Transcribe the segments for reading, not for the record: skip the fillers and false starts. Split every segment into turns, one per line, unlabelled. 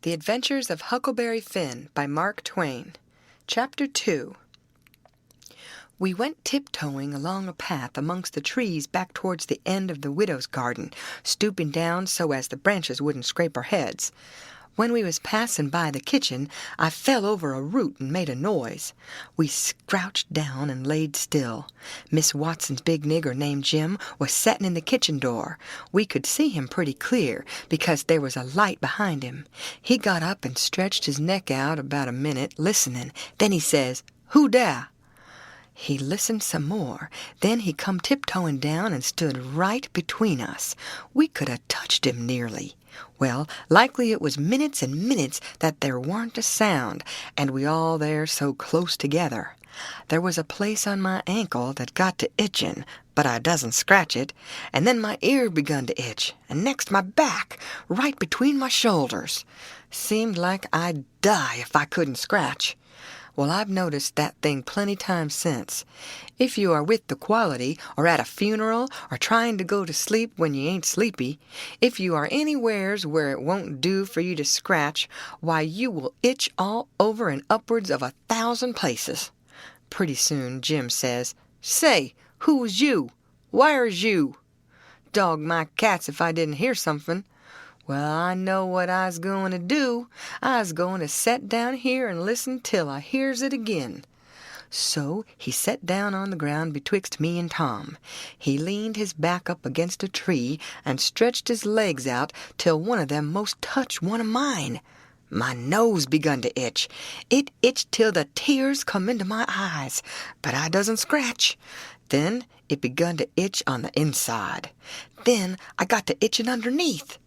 The Adventures of Huckleberry Finn by Mark Twain. Chapter 2. We went tiptoeing along a path amongst the trees back towards the end of the widow's garden, stooping down so as the branches wouldn't scrape our heads. When we was passing by the kitchen, I fell over a root and made a noise. We scrouched down and laid still. Miss Watson's big nigger named Jim was setting in the kitchen door. We could see him pretty clear, because there was a light behind him. He got up and stretched his neck out about a minute, listening. Then he says, "Who dah?" He listened some more. Then he come tiptoeing down and stood right between us. We could have touched him nearly. Well, likely it was minutes and minutes that there warn't a sound, and we all there so close together. There was a place on my ankle that got to itching, but I doesn't scratch it, and then my ear begun to itch, and next my back, right between my shoulders. Seemed like I'd die if I couldn't scratch. Well, I've noticed that thing plenty times since. If you are with the quality, or at a funeral, or trying to go to sleep when you ain't sleepy, if you are anywheres where it won't do for you to scratch, why you will itch all over and upwards of 1,000 places. Pretty soon Jim says, "Say, who was you? Where's you?" Dog my cats if I didn't hear something. Well, I know what I's going to do. I's going to set down here and listen till I hears it again. So he set down on the ground betwixt me and Tom. He leaned his back up against a tree and stretched his legs out till one of them most touched one of mine. My nose begun to itch. It itched till the tears come into my eyes, but I doesn't scratch. Then it begun to itch on the inside. Then I got to itching underneath.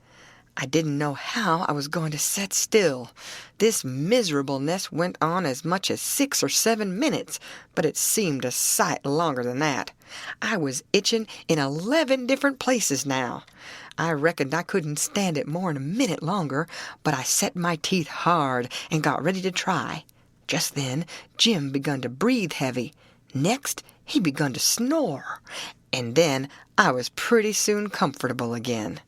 I didn't know how I was going to set still. This miserableness went on as much as 6 or 7 minutes, but it seemed a sight longer than that. I was itching in 11 different places now. I reckoned I couldn't stand it more'n a minute longer, but I set my teeth hard and got ready to try. Just then Jim begun to breathe heavy. Next he begun to snore, and then I was pretty soon comfortable again.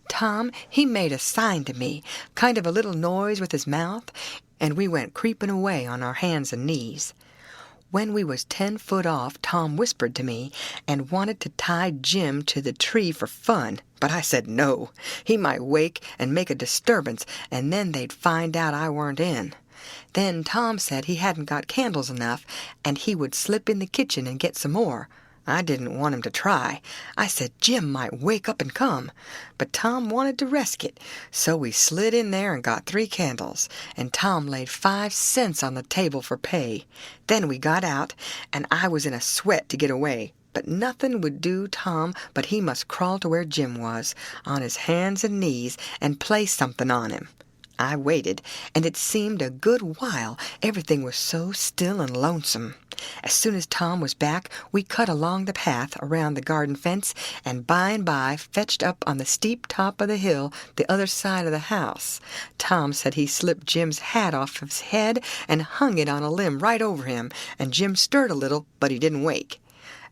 Tom, he made a sign to me, kind of a little noise with his mouth, and we went creeping away on our hands and knees. When we was 10 foot off, Tom whispered to me and wanted to tie Jim to the tree for fun, but I said no. He might wake and make a disturbance, and then they'd find out I weren't in. Then Tom said he hadn't got candles enough, and he would slip in the kitchen and get some more. I didn't want him to try. I said Jim might wake up and come, but Tom wanted to risk it, so we slid in there and got 3 candles, and Tom laid 5 cents on the table for pay. Then we got out, and I was in a sweat to get away, but nothing would do Tom but he must crawl to where Jim was, on his hands and knees, and play something on him. I waited, and it seemed a good while. Everything was so still and lonesome. As soon as Tom was back, we cut along the path around the garden fence, and by fetched up on the steep top of the hill the other side of the house. Tom said he slipped Jim's hat off his head and hung it on a limb right over him, and Jim stirred a little, but he didn't wake.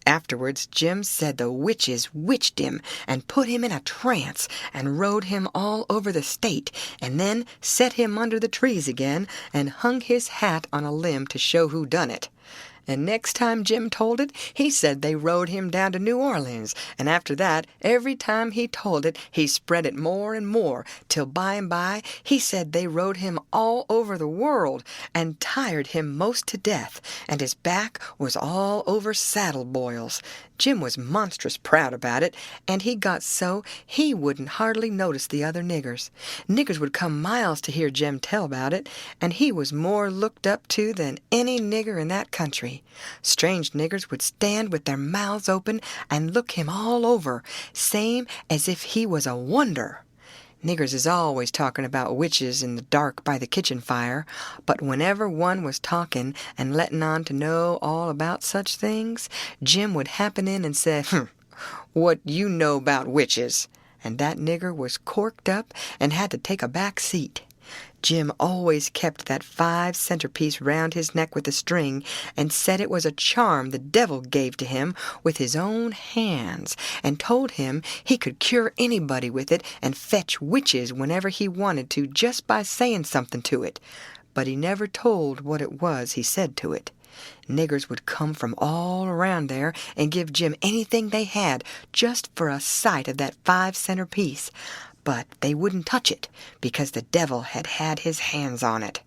Afterwards Jim said the witches witched him and put him in a trance and rode him all over the state, and then set him under the trees again and hung his hat on a limb to show who done it. And next time Jim told it, he said they rode him down to New Orleans, and after that, every time he told it, he spread it more and more, till by and by he said they rode him all over the world, and tired him most to death, and his back was all over saddle boils. Jim was monstrous proud about it, and he got so he wouldn't hardly notice the other niggers. Niggers would come miles to hear Jim tell about it, and he was more looked up to than any nigger in that country. Strange niggers would stand with their mouths open and look him all over, same as if he was a wonder. Niggers is always talking about witches in the dark by the kitchen fire, but whenever one was talking and letting on to know all about such things, Jim would happen in and say, "What you know about witches?" And that nigger was corked up and had to take a back seat. Jim always kept that 5-center piece round his neck with a string, and said it was a charm the devil gave to him with his own hands, and told him he could cure anybody with it and fetch witches whenever he wanted to just by saying something to it. But he never told what it was he said to it. Niggers would come from all around there and give Jim anything they had just for a sight of that 5-center piece. But they wouldn't touch it, because the devil had had his hands on it.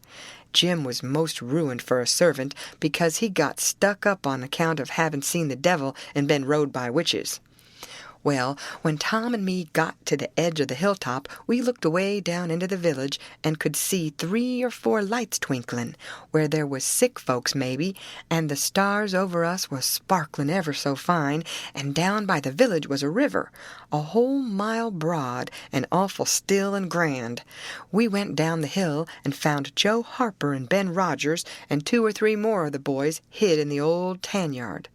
Jim was most ruined for a servant, because he got stuck up on account of having seen the devil and been rode by witches. Well, when Tom and me got to the edge of the hilltop, we looked away down into the village and could see 3 or 4 lights twinkling, where there was sick folks maybe, and the stars over us was sparkling ever so fine, and down by the village was a river, a whole mile broad and awful still and grand. We went down the hill and found Joe Harper and Ben Rogers and 2 or 3 more of the boys hid in the old tan-yard.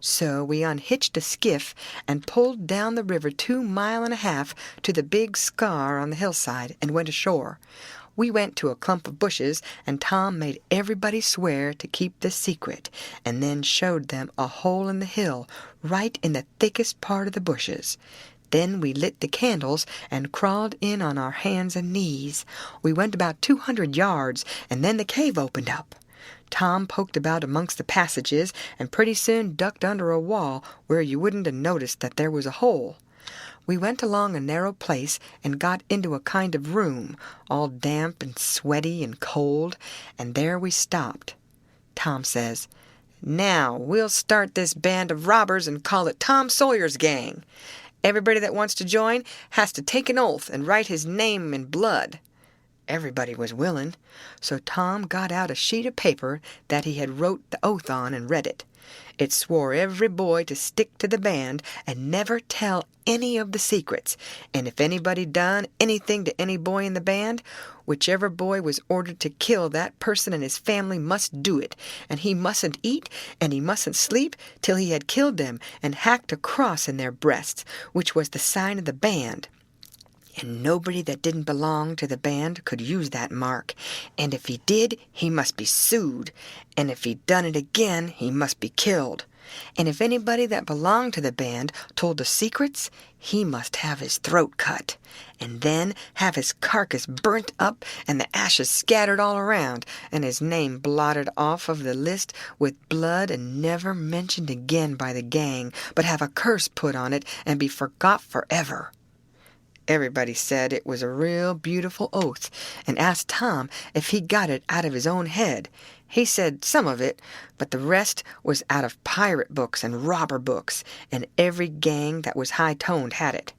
So we unhitched a skiff and pulled down the river 2.5 miles to the big scar on the hillside and went ashore. We went to a clump of bushes, and Tom made everybody swear to keep the secret, and then showed them a hole in the hill right in the thickest part of the bushes. Then we lit the candles and crawled in on our hands and knees. We went about 200 yards, and then the cave opened up. Tom poked about amongst the passages, and pretty soon ducked under a wall where you wouldn't have noticed that there was a hole. We went along a narrow place and got into a kind of room, all damp and sweaty and cold, and there we stopped. Tom says, "Now we'll start this band of robbers and call it Tom Sawyer's Gang. Everybody that wants to join has to take an oath and write his name in blood." Everybody was willing, so Tom got out a sheet of paper that he had wrote the oath on and read it. It swore every boy to stick to the band and never tell any of the secrets, and if anybody done anything to any boy in the band, whichever boy was ordered to kill that person and his family must do it, and he mustn't eat and he mustn't sleep till he had killed them and hacked a cross in their breasts, which was the sign of the band. And nobody that didn't belong to the band could use that mark, and if he did, he must be sued, and if he done it again, he must be killed. And if anybody that belonged to the band told the secrets, he must have his throat cut, and then have his carcass burnt up and the ashes scattered all around, and his name blotted off of the list with blood and never mentioned again by the gang, but have a curse put on it and be forgot forever. Everybody said it was a real beautiful oath, and asked Tom if he got it out of his own head. He said some of it, but the rest was out of pirate books and robber books, and every gang that was high-toned had it.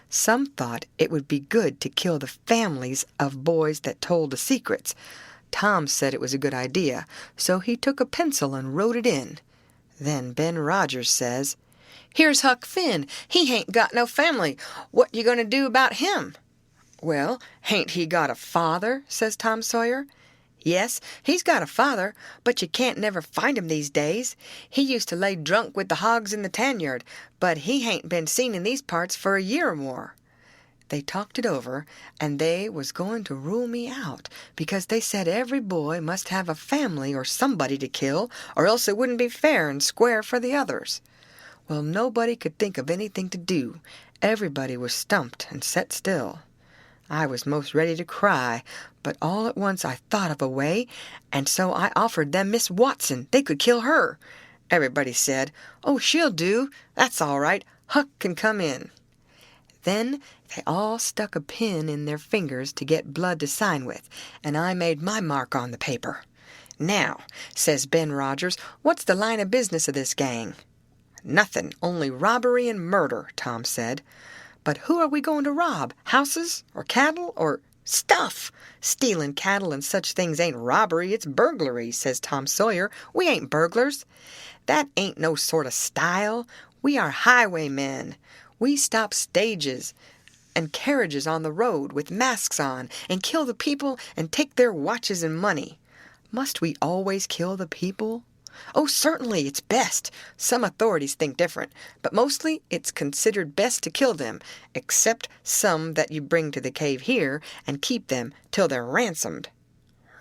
Some thought it would be good to kill the families of boys that told the secrets. Tom said it was a good idea, so he took a pencil and wrote it in. Then Ben Rogers says, "Here's Huck Finn. He hain't got no family. What you going to do about him?" "Well, hain't he got a father?" says Tom Sawyer. "Yes, he's got a father, but you can't never find him these days. He used to lay drunk with the hogs in the tan-yard, but he hain't been seen in these parts for a year or more." They talked it over, and they was going to rule me out, because they said every boy must have a family or somebody to kill, or else it wouldn't be fair and square for the others. Well, nobody could think of anything to do. Everybody was stumped and set still. I was most ready to cry, but all at once I thought of a way, and so I offered them Miss Watson. They could kill her. Everybody said, "Oh, she'll do. That's all right. Huck can come in." Then they all stuck a pin in their fingers to get blood to sign with, and I made my mark on the paper. "Now," says Ben Rogers, "what's the line of business of this gang?" "Nothing, only robbery and murder," Tom said. "But who are we going to rob? Houses or cattle or—" "Stuff! Stealing cattle and such things ain't robbery, it's burglary," says Tom Sawyer. "We ain't burglars. That ain't no sort of style. We are highwaymen. We stop stages and carriages on the road with masks on and kill the people and take their watches and money. Must we always kill the people? Oh, certainly, it's best. Some authorities think different, but mostly it's considered best to kill them, except some that you bring to the cave here and keep them till they're ransomed.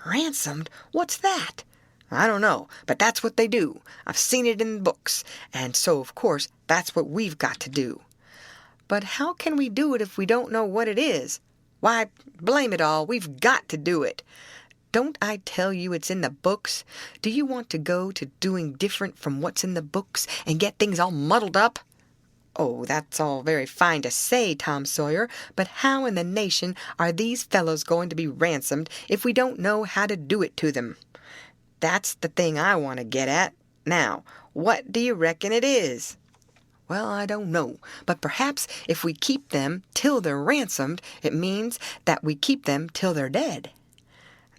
Ransomed? What's that? I don't know, but that's what they do. I've seen it in books, and so, of course, that's what we've got to do. But how can we do it if we don't know what it is? Why, blame it all, we've got to do it. Don't I tell you it's in the books? Do you want to go to doing different from what's in the books and get things all muddled up? Oh, that's all very fine to say, Tom Sawyer, but how in the nation are these fellows going to be ransomed if we don't know how to do it to them? That's the thing I want to get at. Now, what do you reckon it is? Well, I don't know, but perhaps if we keep them till they're ransomed, it means that we keep them till they're dead.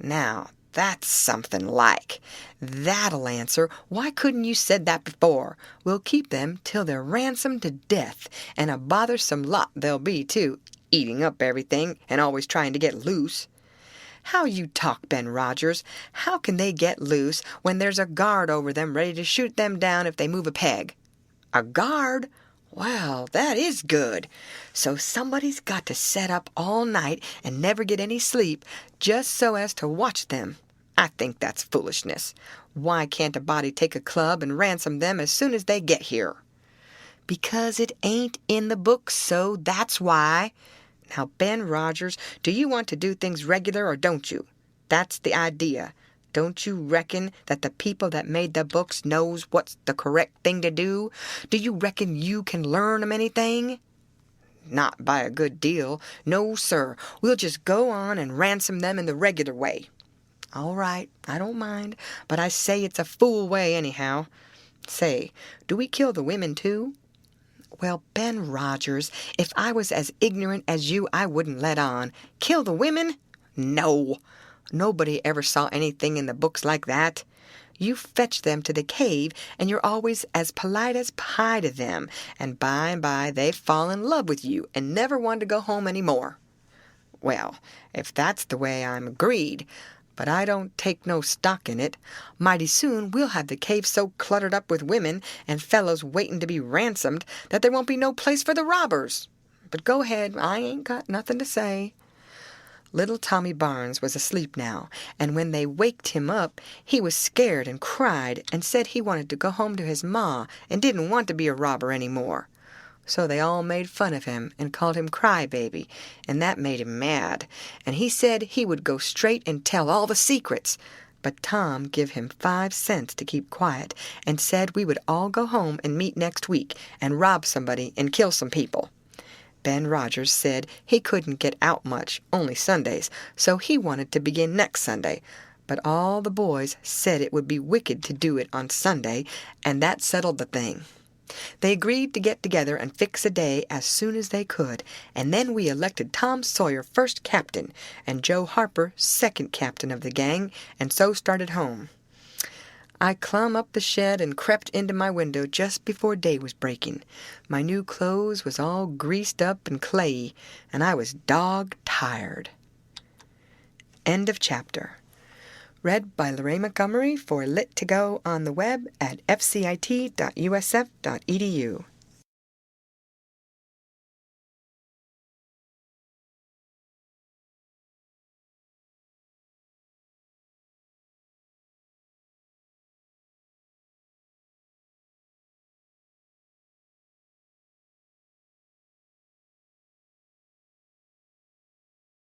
Now, that's something like. That'll answer. Why couldn't you said that before? We'll keep them till they're ransomed to death, and a bothersome lot they'll be, too, eating up everything and always trying to get loose. How you talk, Ben Rogers. How can they get loose when there's a guard over them ready to shoot them down if they move a peg? A guard? Well, that is good. So somebody's got to set up all night and never get any sleep just so as to watch them. I think that's foolishness. Why can't a body take a club and ransom them as soon as they get here? Because it ain't in the books, so that's why. Now, Ben Rogers, do you want to do things regular or don't you? That's the idea. Don't you reckon that the people that made the books knows what's the correct thing to do? Do you reckon you can learn 'em anything? Not by a good deal. No, sir. We'll just go on and ransom them in the regular way. All right, I don't mind, but I say it's a fool way anyhow. Say, do we kill the women too? Well, Ben Rogers, if I was as ignorant as you, I wouldn't let on. Kill the women? No. Nobody ever saw anything in the books like that. You fetch them to the cave, and you're always as polite as pie to them, and by and by they fall in love with you and never want to go home any more. Well, if that's the way, I'm agreed, but I don't take no stock in it. Mighty soon we'll have the cave so cluttered up with women and fellows waiting to be ransomed that there won't be no place for the robbers. But go ahead, I ain't got nothing to say. Little Tommy Barnes was asleep now, and when they waked him up, he was scared and cried and said he wanted to go home to his ma and didn't want to be a robber any more. So they all made fun of him and called him Crybaby, and that made him mad, and he said he would go straight and tell all the secrets. But Tom give him 5 cents to keep quiet and said we would all go home and meet next week and rob somebody and kill some people. Ben Rogers said he couldn't get out much, only Sundays, so he wanted to begin next Sunday. But all the boys said it would be wicked to do it on Sunday, and that settled the thing. They agreed to get together and fix a day as soon as they could, and then we elected Tom Sawyer first captain, and Joe Harper second captain of the gang, and so started home. I clumb up the shed and crept into my window just before day was breaking. My new clothes was all greased up and clayey, and I was dog-tired. End of chapter. Read by Lorraine Montgomery for Lit2Go on the web at fcit.usf.edu.